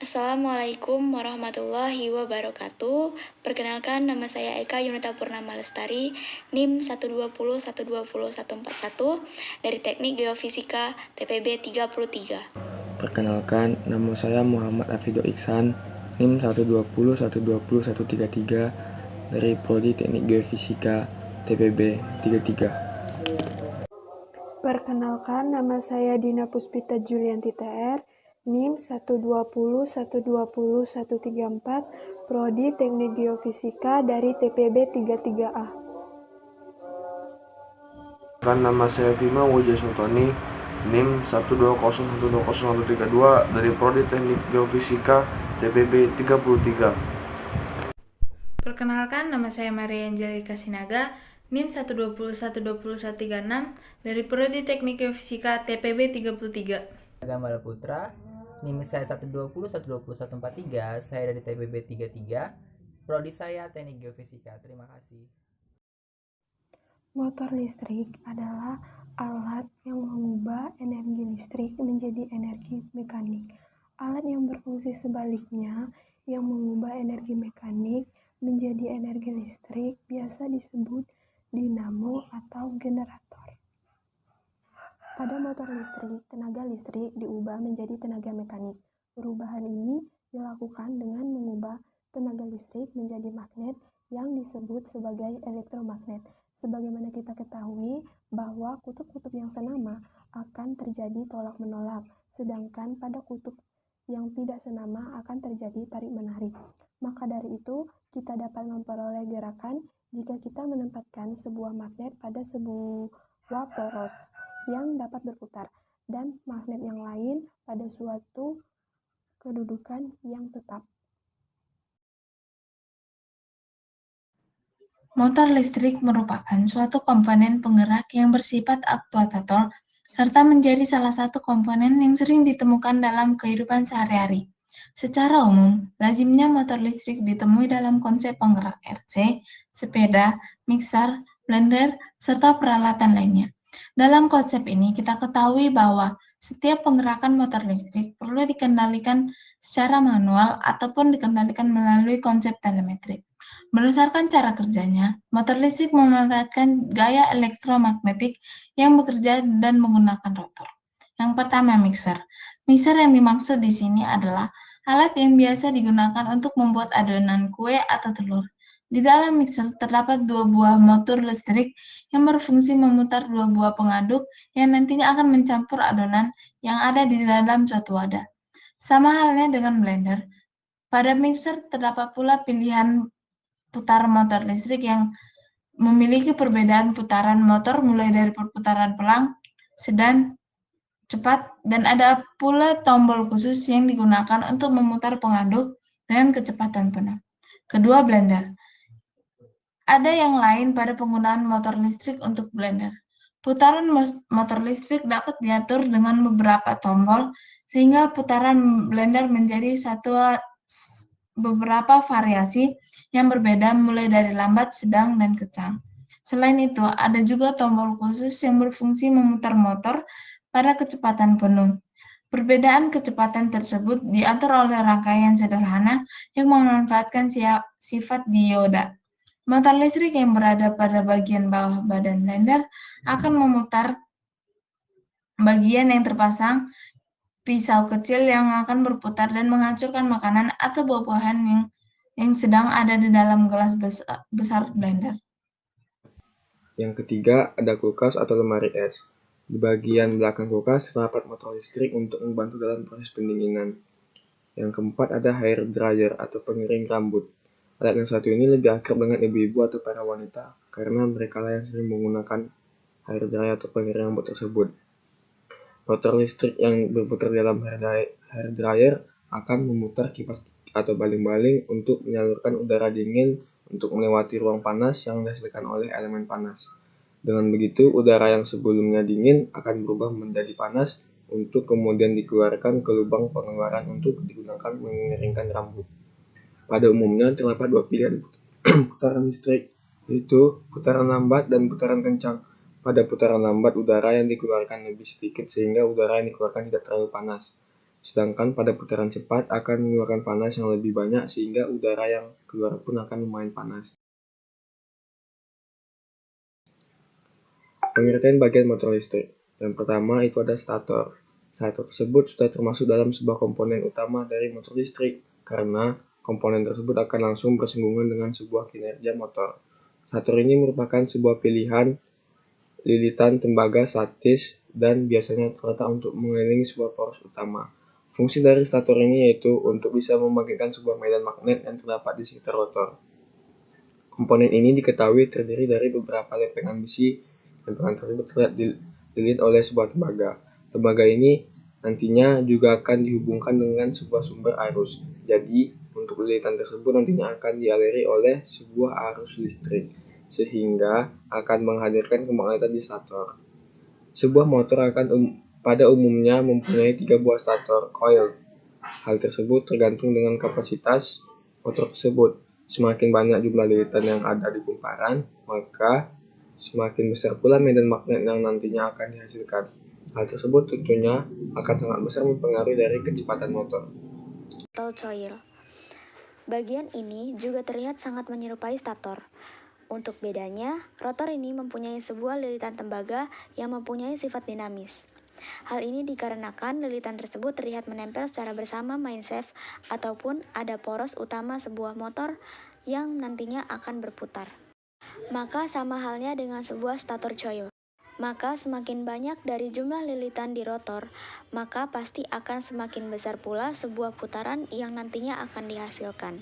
Assalamualaikum warahmatullahi wabarakatuh. Perkenalkan, nama saya Eka Yunita Purnama Lestari, NIM 120120141 dari Teknik Geofisika TPB 33. Perkenalkan, nama saya Muhammad Afido Iksan, NIM 120120133 dari Prodi Teknik Geofisika TPB 33. Perkenalkan, nama saya Dina Puspita Julianti TR, NIM 120120134, Prodi Teknik Geofisika dari TPB 33A. Nama saya Bima Wijaya Sultoni, NIM 120120132 dari Prodi Teknik Geofisika TPB 33. Perkenalkan, nama saya Maria Angelika Sinaga, NIM 120120136 dari Prodi Teknik Geofisika TPB 33. Gamal Putra, NIM saya 120120143, saya dari TPB 33. Prodi saya Teknik Geofisika. Terima kasih. Motor listrik adalah alat yang mengubah energi listrik menjadi energi mekanik. Alat yang berfungsi sebaliknya, yang mengubah energi mekanik menjadi energi listrik, biasa disebut dinamo atau generator. Pada motor listrik, tenaga listrik diubah menjadi tenaga mekanik. Perubahan ini dilakukan dengan mengubah tenaga listrik menjadi magnet yang disebut sebagai elektromagnet. Sebagaimana kita ketahui bahwa kutub-kutub yang senama akan terjadi tolak-menolak, sedangkan pada kutub yang tidak senama akan terjadi tarik-menarik. Maka dari itu, kita dapat memperoleh gerakan jika kita menempatkan sebuah magnet pada sebuah poros yang dapat berputar, dan magnet yang lain pada suatu kedudukan yang tetap. Motor listrik merupakan suatu komponen penggerak yang bersifat aktuator serta menjadi salah satu komponen yang sering ditemukan dalam kehidupan sehari-hari. Secara umum, lazimnya motor listrik ditemui dalam konsep penggerak RC, sepeda, mixer, blender, serta peralatan lainnya. Dalam konsep ini, kita ketahui bahwa setiap penggerakkan motor listrik perlu dikendalikan secara manual ataupun dikendalikan melalui konsep telemetrik. Berdasarkan cara kerjanya, motor listrik memanfaatkan gaya elektromagnetik yang bekerja dan menggunakan rotor. Yang pertama, mixer. Mixer yang dimaksud di sini adalah alat yang biasa digunakan untuk membuat adonan kue atau telur. Di dalam mixer terdapat dua buah motor listrik yang berfungsi memutar dua buah pengaduk yang nantinya akan mencampur adonan yang ada di dalam suatu wadah. Sama halnya dengan blender. Pada mixer terdapat pula pilihan putaran motor listrik yang memiliki perbedaan putaran motor mulai dari perputaran pelan, sedang, cepat, dan ada pula tombol khusus yang digunakan untuk memutar pengaduk dengan kecepatan penuh. Kedua, blender. Ada yang lain pada penggunaan motor listrik untuk blender. Putaran motor listrik dapat diatur dengan beberapa tombol sehingga putaran blender menjadi beberapa variasi yang berbeda mulai dari lambat, sedang, dan kencang. Selain itu, ada juga tombol khusus yang berfungsi memutar motor pada kecepatan penuh. Perbedaan kecepatan tersebut diatur oleh rangkaian sederhana yang memanfaatkan sifat dioda. Motor listrik yang berada pada bagian bawah badan blender akan memutar bagian yang terpasang pisau kecil yang akan berputar dan menghancurkan makanan atau buah-buahan yang sedang ada di dalam gelas besar blender. Yang ketiga, ada kulkas atau lemari es. Di bagian belakang kulkas terdapat motor listrik untuk membantu dalam proses pendinginan. Yang keempat, ada hair dryer atau pengering rambut. Alat yang satu ini lebih akrab dengan ibu-ibu atau para wanita karena mereka lah yang sering menggunakan hair dryer atau pengering rambut tersebut. Motor listrik yang berputar dalam hair dryer akan memutar kipas atau baling-baling untuk menyalurkan udara dingin untuk melewati ruang panas yang dihasilkan oleh elemen panas. Dengan begitu, udara yang sebelumnya dingin akan berubah menjadi panas untuk kemudian dikeluarkan ke lubang pengeluaran untuk digunakan mengeringkan rambut. Pada umumnya terdapat dua pilihan putaran listrik, yaitu putaran lambat dan putaran kencang. Pada putaran lambat, udara yang dikeluarkan lebih sedikit sehingga udara yang dikeluarkan tidak terlalu panas. Sedangkan pada putaran cepat akan mengeluarkan panas yang lebih banyak sehingga udara yang keluar pun akan lumayan panas. Pengertian bagian motor listrik. Yang pertama itu ada stator. Stator tersebut sudah termasuk dalam sebuah komponen utama dari motor listrik karena komponen tersebut akan langsung bersinggungan dengan sebuah kinerja motor. Stator ini merupakan sebuah pilihan lilitan tembaga statis dan biasanya terletak untuk mengelilingi sebuah poros utama. Fungsi dari stator ini yaitu untuk bisa membangkitkan sebuah medan magnet yang terdapat di sekitar rotor. Komponen ini diketahui terdiri dari beberapa lempengan besi. Lempengan tersebut dililit oleh sebuah tembaga. Tembaga ini nantinya juga akan dihubungkan dengan sebuah sumber arus. Jadi, untuk lilitan tersebut nantinya akan dialiri oleh sebuah arus listrik, sehingga akan menghadirkan kemagnetan di stator. Sebuah motor akan pada umumnya mempunyai 3 buah stator coil. Hal tersebut tergantung dengan kapasitas motor tersebut. Semakin banyak jumlah lilitan yang ada di kumparan, maka semakin besar pula medan magnet yang nantinya akan dihasilkan. Hal tersebut tentunya akan sangat besar mempengaruhi dari kecepatan motor. Coil. Bagian ini juga terlihat sangat menyerupai stator. Untuk bedanya, rotor ini mempunyai sebuah lilitan tembaga yang mempunyai sifat dinamis. Hal ini dikarenakan lilitan tersebut terlihat menempel secara bersama main shaft ataupun ada poros utama sebuah motor yang nantinya akan berputar. Maka sama halnya dengan sebuah stator coil. Maka semakin banyak dari jumlah lilitan di rotor, maka pasti akan semakin besar pula sebuah putaran yang nantinya akan dihasilkan.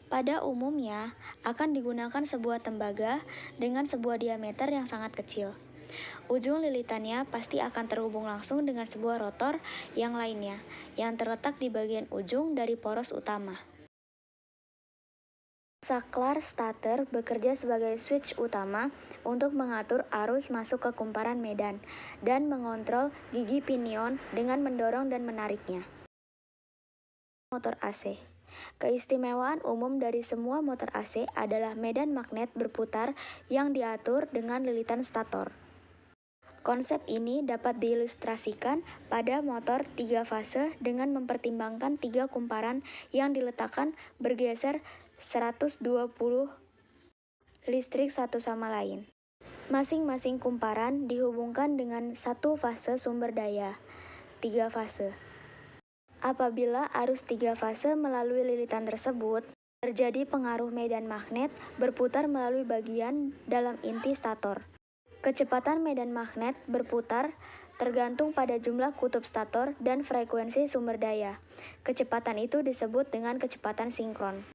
Pada umumnya, akan digunakan sebuah tembaga dengan sebuah diameter yang sangat kecil. Ujung lilitannya pasti akan terhubung langsung dengan sebuah rotor yang lainnya, yang terletak di bagian ujung dari poros utama. Saklar starter bekerja sebagai switch utama untuk mengatur arus masuk ke kumparan medan dan mengontrol gigi pinion dengan mendorong dan menariknya. Motor AC. Keistimewaan umum dari semua motor AC adalah medan magnet berputar yang diatur dengan lilitan stator. Konsep ini dapat diilustrasikan pada motor 3 fase dengan mempertimbangkan 3 kumparan yang diletakkan bergeser 120 listrik satu sama lain. Masing-masing kumparan dihubungkan dengan 1 fase sumber daya, 3 fase. Apabila arus 3 fase melalui lilitan tersebut, terjadi pengaruh medan magnet berputar melalui bagian dalam inti stator. Kecepatan medan magnet berputar tergantung pada jumlah kutub stator dan frekuensi sumber daya. Kecepatan itu disebut dengan kecepatan sinkron.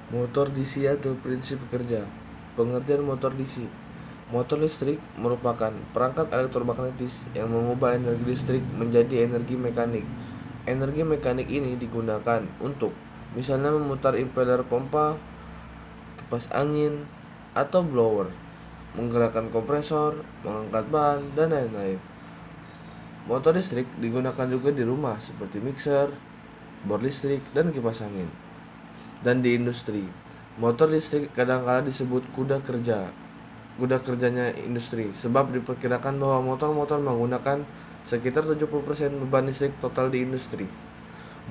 Motor DC atau prinsip kerja. Pengertian motor DC. Motor listrik merupakan perangkat elektromagnetis yang mengubah energi listrik menjadi energi mekanik. Energi mekanik ini digunakan untuk misalnya memutar impeller pompa, kipas angin, atau blower, menggerakkan kompresor, mengangkat ban, dan lain-lain. Motor listrik digunakan juga di rumah seperti mixer, bor listrik, dan kipas angin. Dan di industri, motor listrik kadang-kala disebut kuda kerja. Kuda kerjanya industri, sebab diperkirakan bahwa motor-motor menggunakan sekitar 70% beban listrik total di industri.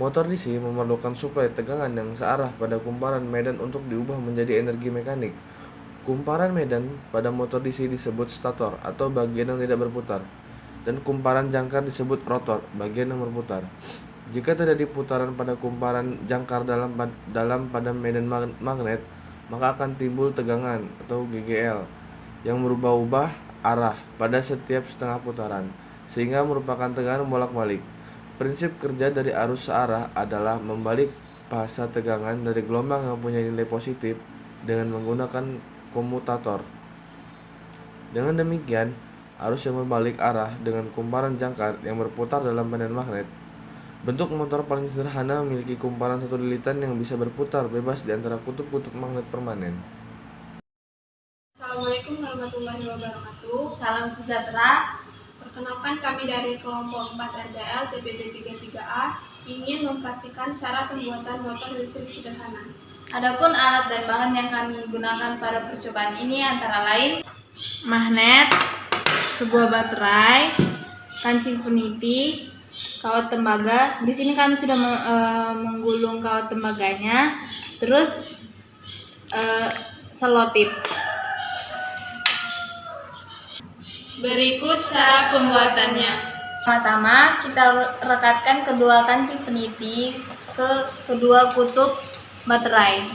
Motor DC memerlukan suplai tegangan yang searah pada kumparan medan untuk diubah menjadi energi mekanik. Kumparan medan pada motor DC disebut stator atau bagian yang tidak berputar, dan kumparan jangkar disebut rotor, bagian yang berputar. Jika terjadi putaran pada kumparan jangkar dalam pada medan magnet, maka akan timbul tegangan atau GGL yang berubah-ubah arah pada setiap setengah putaran, sehingga merupakan tegangan bolak-balik. Prinsip kerja dari arus searah adalah membalik pasa tegangan dari gelombang yang punya nilai positif dengan menggunakan komutator. Dengan demikian, arus yang berbalik arah dengan kumparan jangkar yang berputar dalam medan magnet. Bentuk motor paling sederhana memiliki kumparan satu lilitan yang bisa berputar bebas di antara kutub-kutub magnet permanen. Assalamualaikum warahmatullahi wabarakatuh. Salam sejahtera. Perkenalkan, kami dari kelompok 4 RDL TPB 33A ingin mempraktikkan cara pembuatan motor listrik sederhana. Adapun alat dan bahan yang kami gunakan pada percobaan ini antara lain magnet, sebuah baterai, kancing peniti, kawat tembaga. Di sini kami sudah menggulung kawat tembaganya, terus selotip. Berikut cara pembuatannya. Pertama, kita rekatkan kedua kancing peniti ke kedua kutub baterai.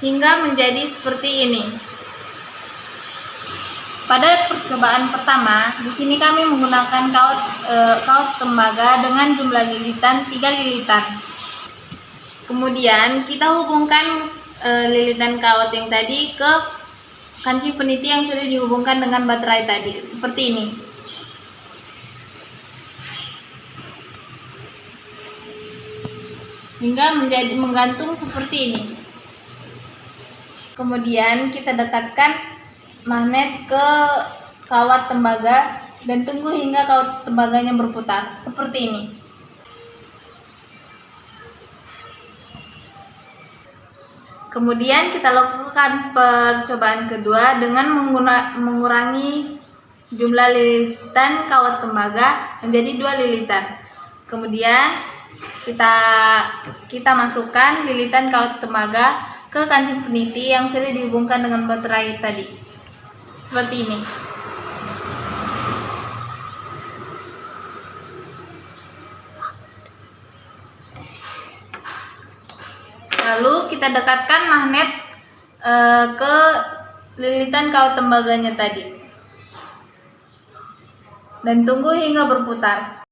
Hingga menjadi seperti ini. Pada percobaan pertama, di sini kami menggunakan kawat tembaga dengan jumlah lilitan 3 lilitan. Kemudian kita hubungkan lilitan kawat yang tadi ke kancing peniti yang sudah dihubungkan dengan baterai tadi, seperti ini. Hingga menjadi menggantung seperti ini. Kemudian kita dekatkan magnet ke kawat tembaga dan tunggu hingga kawat tembaganya berputar, seperti ini. Kemudian kita lakukan percobaan kedua dengan mengurangi jumlah lilitan kawat tembaga menjadi 2 lilitan. Kemudian kita masukkan lilitan kawat tembaga ke kancing peniti yang sudah dihubungkan dengan baterai tadi. Seperti ini. Lalu kita dekatkan magnet ke lilitan kawat tembaganya tadi dan tunggu hingga berputar.